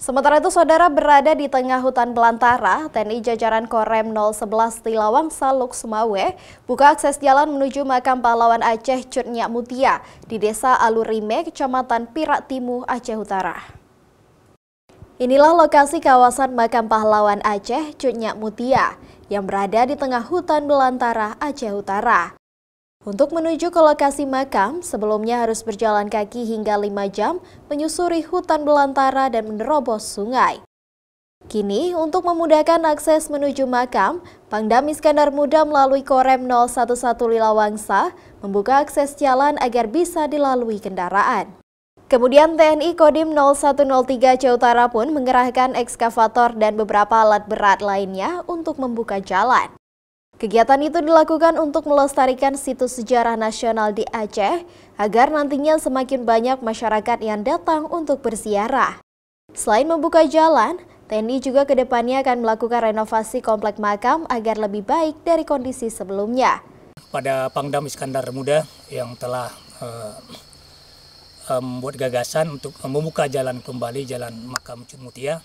Sementara itu, saudara, berada di tengah hutan belantara, TNI jajaran Korem 011 Tilawang Saluk Sumawe buka akses jalan menuju makam pahlawan Aceh Cut Nyak Mutia di Desa Alurime, Kecamatan Pirak Timur, Aceh Utara. Inilah lokasi kawasan makam pahlawan Aceh Cut Nyak Mutia yang berada di tengah hutan belantara Aceh Utara. Untuk menuju ke lokasi makam, sebelumnya harus berjalan kaki hingga 5 jam menyusuri hutan belantara dan menerobos sungai. Kini, untuk memudahkan akses menuju makam, Pangdam Iskandar Muda melalui Korem 011 Lilawangsa membuka akses jalan agar bisa dilalui kendaraan. Kemudian TNI Kodim 0103 Aceh Utara pun mengerahkan ekskavator dan beberapa alat berat lainnya untuk membuka jalan. Kegiatan itu dilakukan untuk melestarikan situs sejarah nasional di Aceh agar nantinya semakin banyak masyarakat yang datang untuk berziarah. Selain membuka jalan, TNI juga kedepannya akan melakukan renovasi komplek makam agar lebih baik dari kondisi sebelumnya. Pada Pangdam Iskandar Muda yang telah membuat gagasan untuk membuka jalan kembali jalan makam Cut Mutia.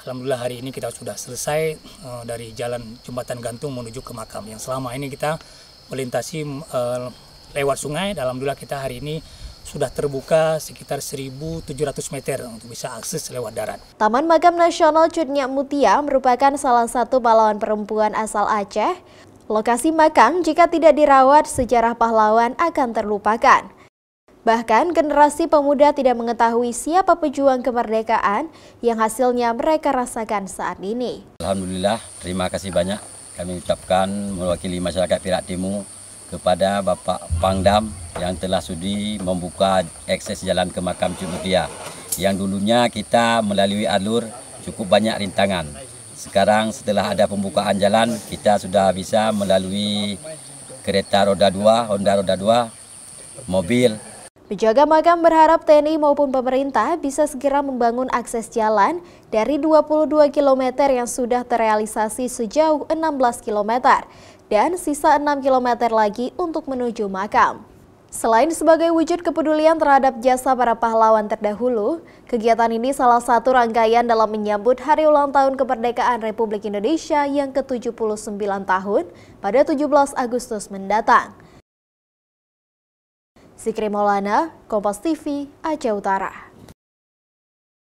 Alhamdulillah hari ini kita sudah selesai dari jalan jembatan gantung menuju ke makam yang selama ini kita melintasi lewat sungai. Alhamdulillah kita hari ini sudah terbuka sekitar 1.700 meter untuk bisa akses lewat darat. Taman Makam Nasional Cut Nyak Mutia merupakan salah satu pahlawan perempuan asal Aceh. Lokasi makam jika tidak dirawat, sejarah pahlawan akan terlupakan. Bahkan generasi pemuda tidak mengetahui siapa pejuang kemerdekaan yang hasilnya mereka rasakan saat ini. Alhamdulillah, terima kasih banyak kami ucapkan mewakili masyarakat Pirak Timur kepada Bapak Pangdam yang telah sudi membuka akses jalan ke makam Cut Mutia. Yang dulunya kita melalui alur cukup banyak rintangan. Sekarang setelah ada pembukaan jalan, kita sudah bisa melalui kereta roda 2, Honda roda 2, mobil. Penjaga makam berharap TNI maupun pemerintah bisa segera membangun akses jalan dari 22 km yang sudah terrealisasi sejauh 16 km dan sisa 6 km lagi untuk menuju makam. Selain sebagai wujud kepedulian terhadap jasa para pahlawan terdahulu, kegiatan ini salah satu rangkaian dalam menyambut Hari Ulang Tahun Kemerdekaan Republik Indonesia yang ke-79 tahun pada 17 Agustus mendatang. Zikri Maulana, Kompas TV, Aceh Utara.